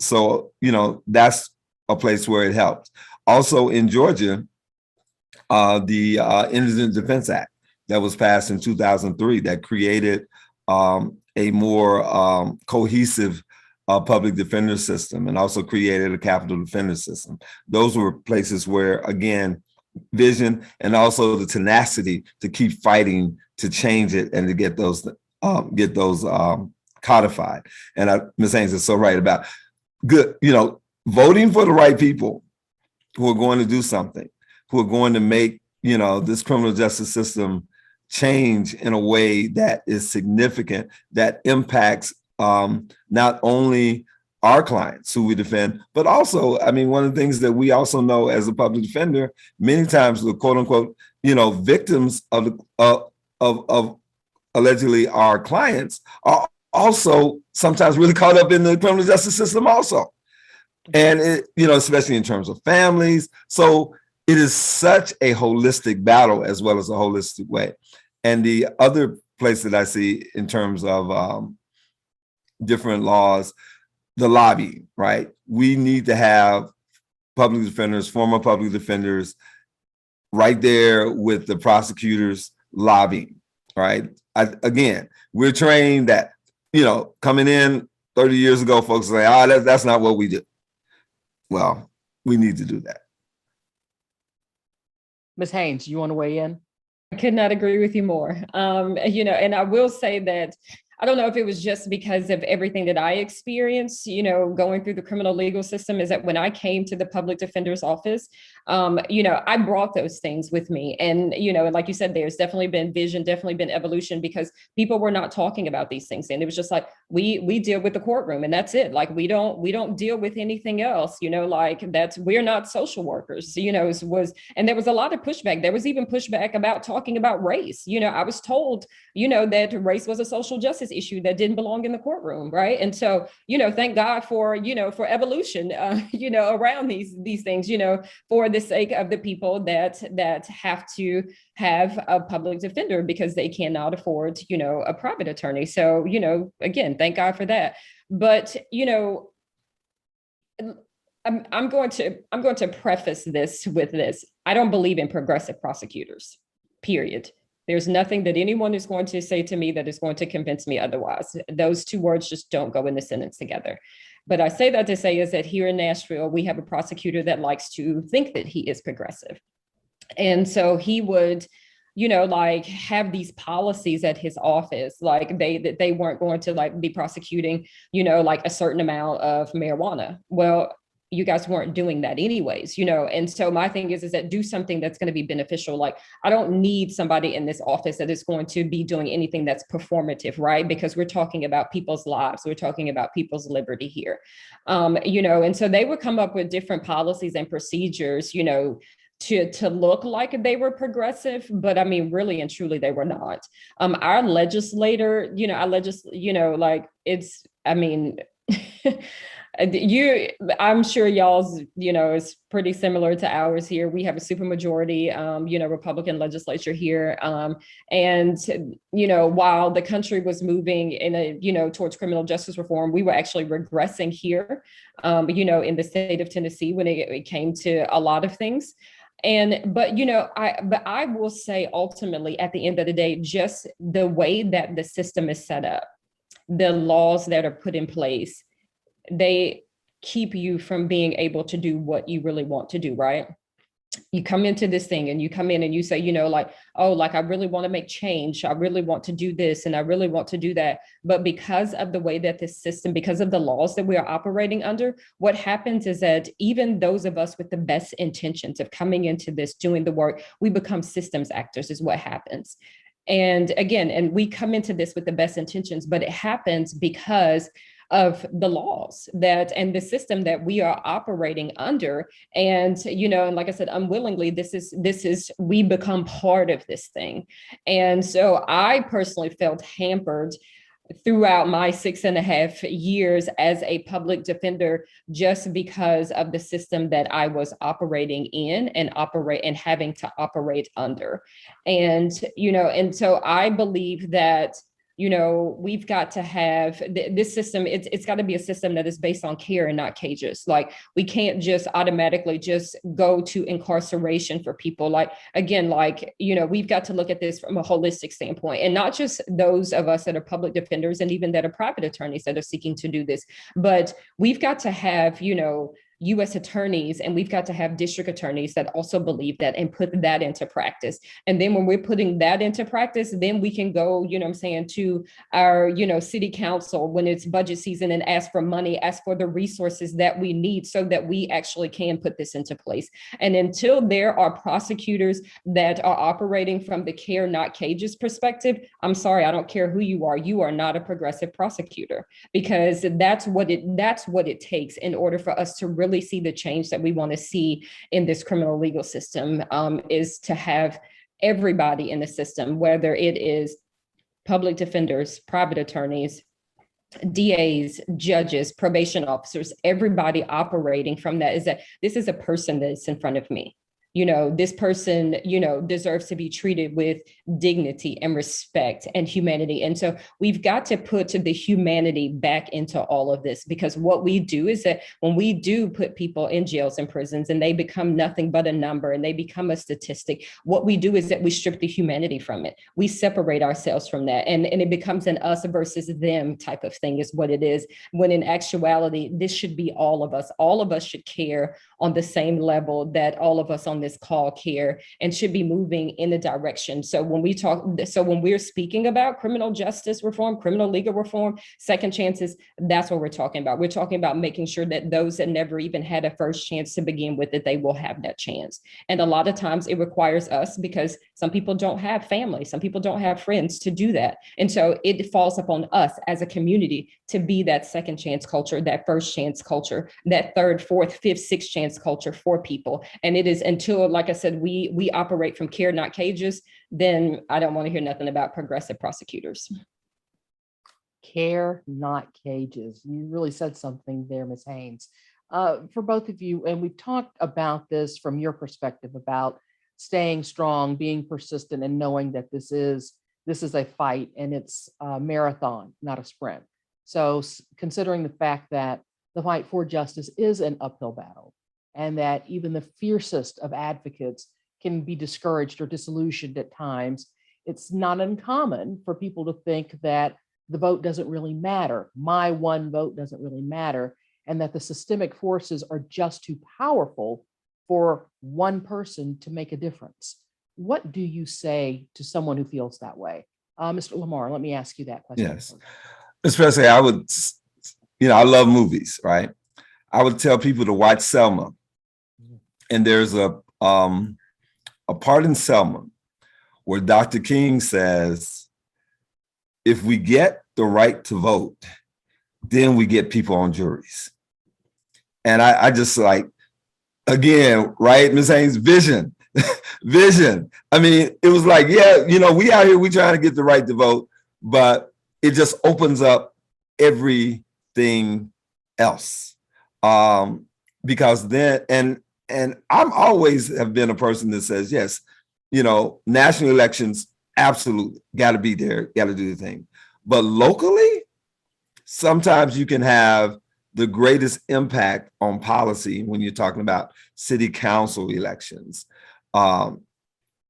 that's a place where it helps. Also in Georgia, the Indigent Defense Act that was passed in 2003 that created a more cohesive public defender system, and also created a capital defender system. Those were places where, again, vision and also the tenacity to keep fighting to change it and to get those codified. And Ms. Haynes is so right about good, voting for the right people who are going to do something, who are going to make, this criminal justice system change in a way that is significant, that impacts not only our clients who we defend, but also, one of the things that we also know as a public defender, many times the quote unquote, victims of allegedly our clients are also sometimes really caught up in the criminal justice system also. And especially in terms of families. So it is such a holistic battle as well as a holistic way. And the other place that I see in terms of different laws, the lobby, right? We need to have public defenders, former public defenders, right there with the prosecutors lobbying, right? Again, we're trained that, coming in 30 years ago, folks say, that's not what we do. Well, we need to do that. Ms. Haynes, you want to weigh in? I could not agree with you more. And I will say that I don't know if it was just because of everything that I experienced, going through the criminal legal system, is that when I came to the public defender's office, I brought those things with me. And, like you said, there's definitely been vision, definitely been evolution, because people were not talking about these things. And it was just like, we deal with the courtroom and that's it. Like, we don't deal with anything else, we're not social workers, and there was a lot of pushback. There was even pushback about talking about race. I was told, that race was a social justice issue that didn't belong in the courtroom, right? And so, thank God for, for evolution, around these things, for the sake of the people that have to have a public defender because they cannot afford, a private attorney. So, again, thank God for that. But, I'm going to preface this with this. I don't believe in progressive prosecutors, period. There's nothing that anyone is going to say to me that is going to convince me otherwise. Those two words just don't go in the sentence together. But I say that to say is that here in Nashville, we have a prosecutor that likes to think that he is progressive. And so he would, have these policies at his office, like they weren't going to be prosecuting, a certain amount of marijuana. Well, you guys weren't doing that anyways, and so my thing is that do something that's going to be beneficial. Like, I don't need somebody in this office that is going to be doing anything that's performative, right? Because we're talking about people's lives, we're talking about people's liberty here, and so they would come up with different policies and procedures, to look like they were progressive, but I mean, really and truly, they were not. Our legislator, I'm sure y'all's, is pretty similar to ours here. We have a supermajority, Republican legislature here. And while the country was moving in towards criminal justice reform, we were actually regressing here, in the state of Tennessee when it came to a lot of things. But I will say ultimately at the end of the day, just the way that the system is set up, the laws that are put in place, they keep you from being able to do what you really want to do, right? You come into this thing and you come in and you say, I really want to make change. I really want to do this and I really want to do that. But because of the way that this system, because of the laws that we are operating under, what happens is that even those of us with the best intentions of coming into this, doing the work, we become systems actors is what happens. And again, and we come into this with the best intentions, but it happens because of the laws and the system that we are operating under. And, and like I said, unwillingly, we become part of this thing. And so I personally felt hampered throughout my 6.5 years as a public defender, just because of the system that I was operating in and having to operate under. And, and so I believe that we've got to have this system. It's got to be a system that is based on care and not cages. Like, we can't just automatically just go to incarceration for people. We've got to look at this from a holistic standpoint, and not just those of us that are public defenders and even that are private attorneys that are seeking to do this, but we've got to have, U.S. attorneys, and we've got to have district attorneys that also believe that and put that into practice. And then when we're putting that into practice, then we can go, to our, city council when it's budget season and ask for money, ask for the resources that we need so that we actually can put this into place. And until there are prosecutors that are operating from the care, not cages perspective, I'm sorry, I don't care who you are not a progressive prosecutor, because that's what it takes in order for us to really see the change that we want to see in this criminal legal system, is to have everybody in the system, whether it is public defenders, private attorneys, DAs, judges, probation officers, everybody operating from that, is that this is a person that's in front of me. this person, deserves to be treated with dignity and respect and humanity. And so we've got to put the humanity back into all of this, because what we do is that when we do put people in jails and prisons and they become nothing but a number and they become a statistic, what we do is that we strip the humanity from it. We separate ourselves from that. And it becomes an us versus them type of thing is what it is. When in actuality, this should be all of us. All of us should care on the same level that all of us on this call care, and should be moving in the direction. So when we're speaking about criminal justice reform, criminal legal reform, second chances, that's what we're talking about. We're talking about making sure that those that never even had a first chance to begin with, that they will have that chance. And a lot of times it requires us, because some people don't have family, some people don't have friends to do that. And so it falls upon us as a community to be that second chance culture, that first chance culture, that third, fourth, fifth, sixth chance culture for people. And it is until, like I said, we operate from care, not cages, then I don't want to hear nothing about progressive prosecutors. Care, not cages. You really said something there, Ms. Haynes. For both of you, and we've talked about this from your perspective about staying strong, being persistent, and knowing that this is a fight and it's a marathon, not a sprint. So considering the fact that the fight for justice is an uphill battle, and that even the fiercest of advocates can be discouraged or disillusioned at times, it's not uncommon for people to think that the vote doesn't really matter. My one vote doesn't really matter, and that the systemic forces are just too powerful for one person to make a difference. What do you say to someone who feels that way? Mr. Lamar, let me ask you that question. Yes, especially I would, I love movies, right? I would tell people to watch Selma. And there's a part in Selma where Dr. King says, if we get the right to vote, then we get people on juries. And I just like, again, right, Ms. Haynes, vision, vision. I mean, it was like, yeah, we out here, we trying to get the right to vote, but it just opens up everything else. Because then, and I'm always have been a person that says, yes, national elections, absolutely, got to be there, got to do the thing. But locally, sometimes you can have the greatest impact on policy when you're talking about city council elections,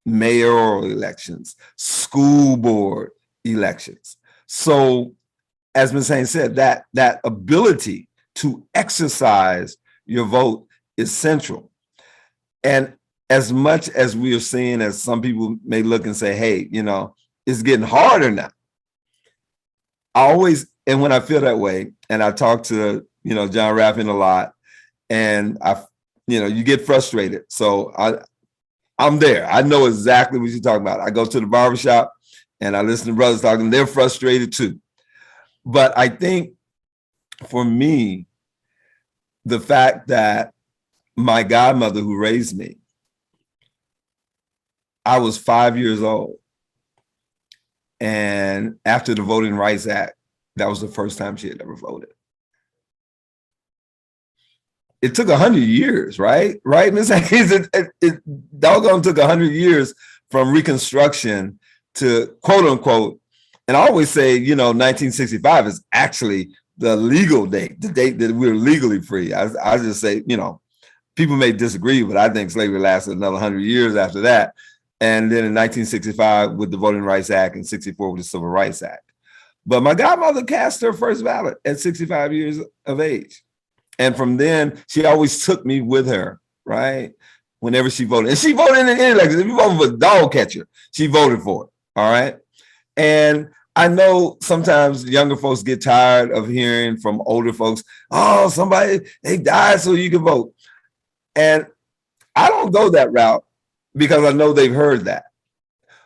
mayoral elections, school board elections. So as Ms. Haynes said, that ability to exercise your vote is central. And as much as we are seeing, as some people may look and say, hey, it's getting harder now. And when I feel that way, and I talk to, John Raffin a lot, and you get frustrated. So I'm there. I know exactly what you're talking about. I go to the barbershop and I listen to brothers talking, they're frustrated too. But I think for me, the fact that my godmother who raised me, I was 5 years old. And after the Voting Rights Act, that was the first time she had ever voted. It took 100 years, right? Right, Ms. Haynes? It doggone took 100 years from Reconstruction to quote unquote, and I always say, 1965 is actually the legal date, the date that we're legally free. I just say, people may disagree, but I think slavery lasted another 100 years after that. And then in 1965 with the Voting Rights Act and 64 with the Civil Rights Act. But my godmother cast her first ballot at 65 years of age. And from then, she always took me with her, right? Whenever she voted. And she voted in any election. If you voted for a dog catcher, she voted for it, all right? And I know sometimes younger folks get tired of hearing from older folks, oh, they died so you can vote. And I don't go that route because I know they've heard that.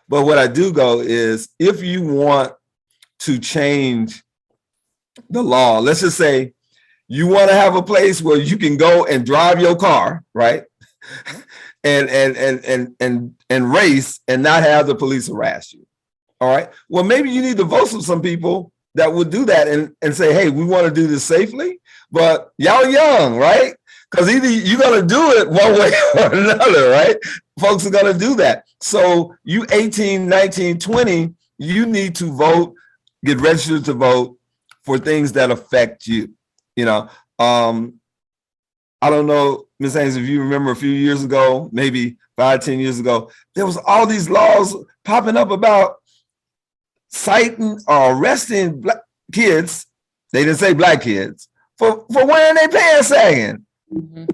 But what I do go is, if you want to change the law, let's just say you want to have a place where you can go and drive your car, right? and race and not have the police harass you. All right. Well, maybe you need to vote for some people that would do that and say, hey, we want to do this safely, but y'all young, right? Because either you're going to do it one way or another, right? Folks are going to do that. So you 18, 19, 20, you need to vote, get registered to vote for things that affect you. You know, I don't know, Ms. Haynes, if you remember a few years ago, maybe 5, 10 years ago, there was all these laws popping up about citing or arresting black kids. They didn't say black kids for wearing their pants sagging. Mm-hmm.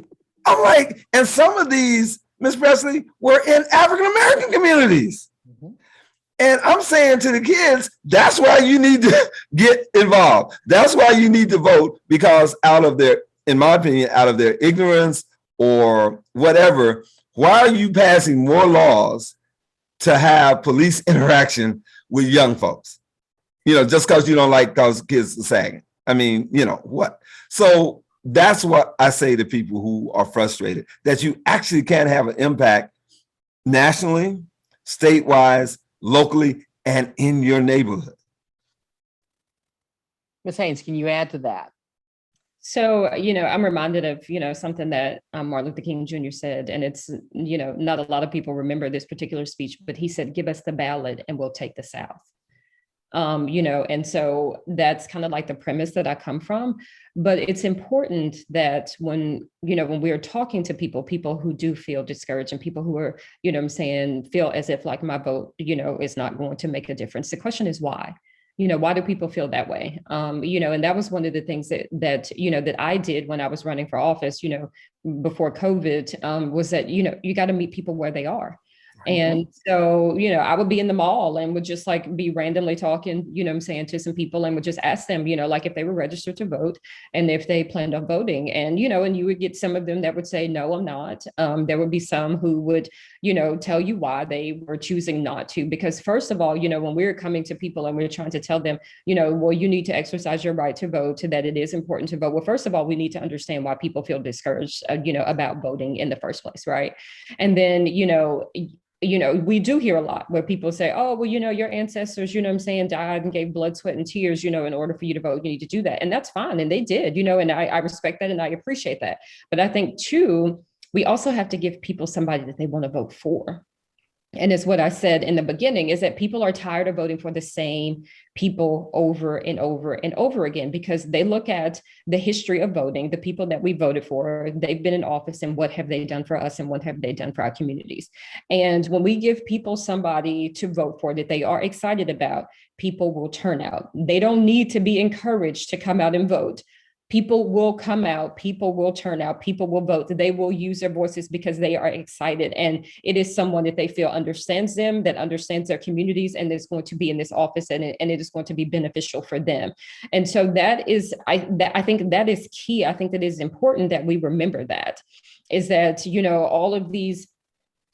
I'm like, and some of these, Ms. Presley, were in African-American communities. Mm-hmm. And I'm saying to the kids, that's why you need to get involved. That's why you need to vote, because out of their, in my opinion, out of their ignorance or whatever, why are you passing more laws to have police interaction with young folks? You know, just because you don't like cause kids are sagging. I mean, you know, what? So that's what I say to people who are frustrated, that you actually can have an impact nationally, statewide, locally, and in your neighborhood. Ms. Haynes, can you add to that? So, you know, I'm reminded of, you know, something that Martin Luther King Jr. said, and it's, you know, not a lot of people remember this particular speech, but he said, give us the ballad and we'll take the South. You know, and so that's kind of like the premise that I come from. But it's important that when, you know, when we're talking to people who do feel discouraged and people who are, you know what I'm saying, feel as if like my vote, you know, is not going to make a difference. The question is why? You know, why do people feel that way? You know, and that was one of the things that, you know, that I did when I was running for office, you know, before COVID, was that, you know, you got to meet people where they are. And so, you know, I would be in the mall and would just like be randomly talking, you know what I'm saying, to some people and would just ask them, you know, like if they were registered to vote and if they planned on voting. And, you know, and you would get some of them that would say, no, I'm not. There would be some who would, you know, tell you why they were choosing not to. Because first of all, you know, when we're coming to people and we're trying to tell them, you know, well, you need to exercise your right to vote, that it is important to vote. Well, first of all, we need to understand why people feel discouraged, you know, about voting in the first place, right? And then, you know, we do hear a lot where people say, oh, well, you know, your ancestors, you know what I'm saying, died and gave blood, sweat, and tears, you know, in order for you to vote, you need to do that. And that's fine. And they did, you know, and I respect that and I appreciate that. But I think, too, we also have to give people somebody that they want to vote for. And it's what I said in the beginning, is that people are tired of voting for the same people over and over and over again, because they look at the history of voting, the people that we voted for, they've been in office, and what have they done for us and what have they done for our communities. And when we give people somebody to vote for that they are excited about, people will turn out. They don't need to be encouraged to come out and vote. People will come out, people will turn out, people will vote, they will use their voices because they are excited. And it is someone that they feel understands them, that understands their communities, and is going to be in this office, and it is going to be beneficial for them. And so that is, I think that is key. I think that it is important that we remember that, is that, you know, all of these,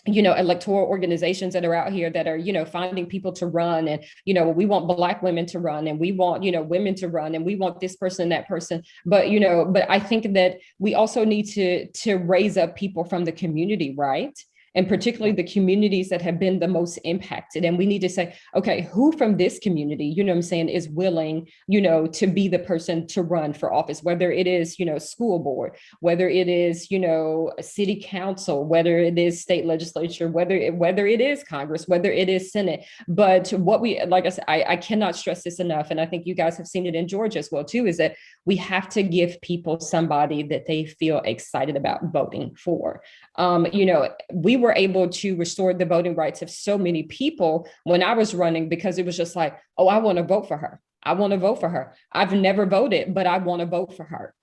you know, electoral organizations that are out here that are, you know, finding people to run, and, you know, we want Black women to run, and we want, you know, women to run, and we want this person, that person. But, you know, but I think that we also need to raise up people from the community, right? And particularly the communities that have been the most impacted. And we need to say, okay, who from this community, you know what I'm saying, is willing, you know, to be the person to run for office, whether it is, you know, school board, whether it is, you know, a city council, whether it is state legislature, whether it is Congress, whether it is Senate. But what we, like I said, I cannot stress this enough, and I think you guys have seen it in Georgia as well too, is that we have to give people somebody that they feel excited about voting for. You know, we were able to restore the voting rights of so many people when I was running, because it was just like, oh, I want to vote for her. I want to vote for her. I've never voted, but I want to vote for her.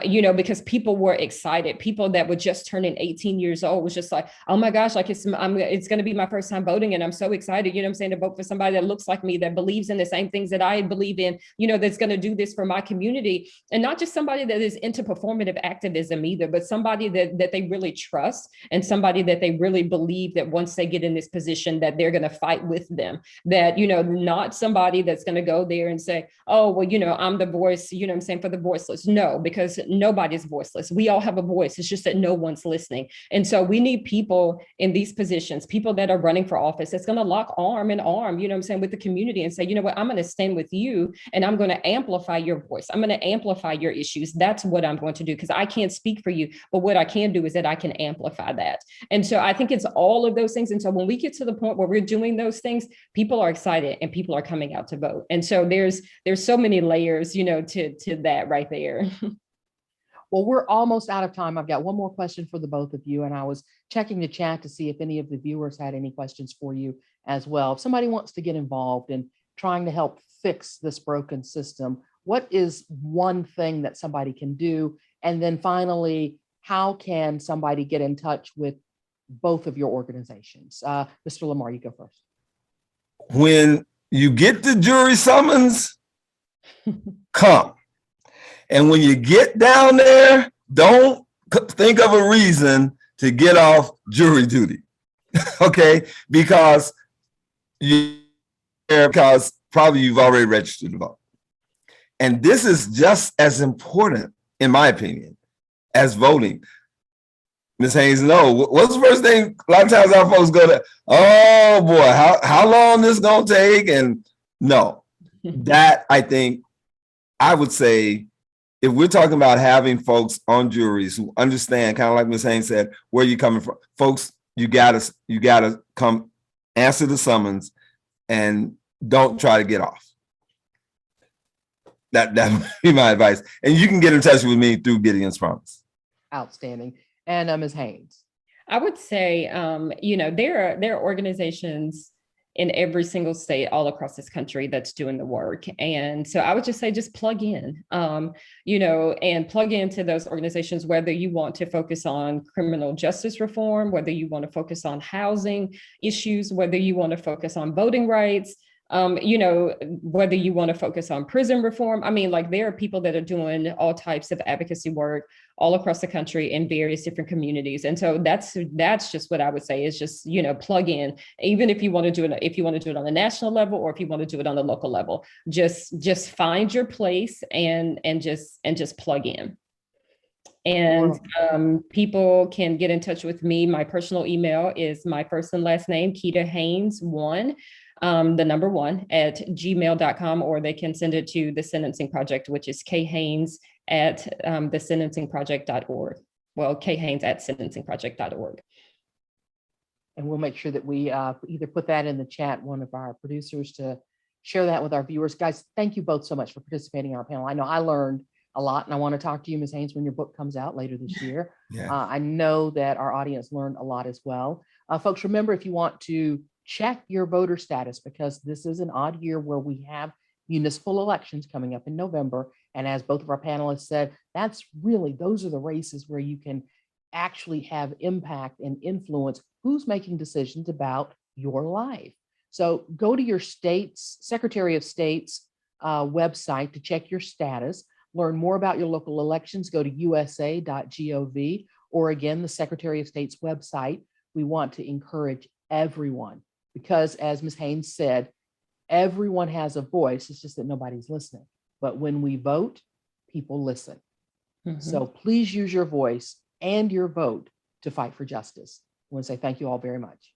You know, because people were excited. People that were just turning 18 years old was just like, oh my gosh, like it's going to be my first time voting, and I'm so excited, you know what I'm saying, to vote for somebody that looks like me, that believes in the same things that I believe in, you know, that's going to do this for my community. And not just somebody that is into performative activism either, but somebody that they really trust, and somebody that they really believe that once they get in this position, that they're going to fight with them. That, you know, not somebody that's going to go there and say, oh, well, you know, I'm the voice, you know what I'm saying, for the voiceless. No, because nobody's voiceless. We all have a voice. It's just that no one's listening. And so we need people in these positions, people that are running for office, that's going to lock arm in arm, you know what I'm saying, with the community and say, you know what, I'm going to stand with you and I'm going to amplify your voice. I'm going to amplify your issues. That's what I'm going to do, because I can't speak for you. But what I can do is that I can amplify that. And so I think it's all of those things. And so when we get to the point where we're doing those things, people are excited and people are coming out to vote. And so there's so many layers, you know, to that right there. Well, we're almost out of time. I've got one more question for the both of you, and I was checking the chat to see if any of the viewers had any questions for you as well. If somebody wants to get involved in trying to help fix this broken system, what is one thing that somebody can do? And then finally, how can somebody get in touch with both of your organizations? Mr. Lamar, you go first. When you get the jury summons, come. And when you get down there, don't think of a reason to get off jury duty, okay? Because probably you've already registered to vote. And this is just as important, in my opinion, as voting. Ms. Haynes, no, what's the first thing? A lot of times our folks go to, oh boy, how long this gonna take? And no, that I think, I would say, if we're talking about having folks on juries who understand, kind of like Ms. Haynes said, where you're coming from, folks, you gotta come answer the summons and don't try to get off. That would be my advice. And you can get in touch with me through Gideon's Promise. Outstanding. And Ms. Haynes. I would say, you know, there are organizations in every single state all across this country that's doing the work. And so I would just say, just plug in, you know, and plug into those organizations, whether you want to focus on criminal justice reform, whether you want to focus on housing issues, whether you want to focus on voting rights, you know, whether you want to focus on prison reform. I mean, like, there are people that are doing all types of advocacy work all across the country in various different communities. And so that's just what I would say is just, you know, plug in, even if you want to do it on the national level, or if you want to do it on the local level, just find your place and just plug in. And people can get in touch with me. My personal email is my first and last name, Keita Haynes 1, the number 1 at gmail.com, or they can send it to the Sentencing Project, which is khaynes at thesentencingproject.org. Well, khaynes at sentencingproject.org. And we'll make sure that we either put that in the chat, one of our producers, to share that with our viewers. Guys, thank you both so much for participating in our panel. I know I learned a lot, and I want to talk to you, Ms. Haynes, when your book comes out later this year. Yeah. I know that our audience learned a lot as well. Folks, remember, if you want to check your voter status, because this is an odd year where we have municipal elections coming up in November. And as both of our panelists said, those are the races where you can actually have impact and influence who's making decisions about your life. So go to your state's Secretary of State's website to check your status. Learn more about your local elections. Go to usa.gov, or again, the Secretary of State's website. We want to encourage everyone, because as Ms. Haynes said, everyone has a voice. It's just that nobody's listening. But when we vote, people listen. Mm-hmm. So please use your voice and your vote to fight for justice. I want to say thank you all very much.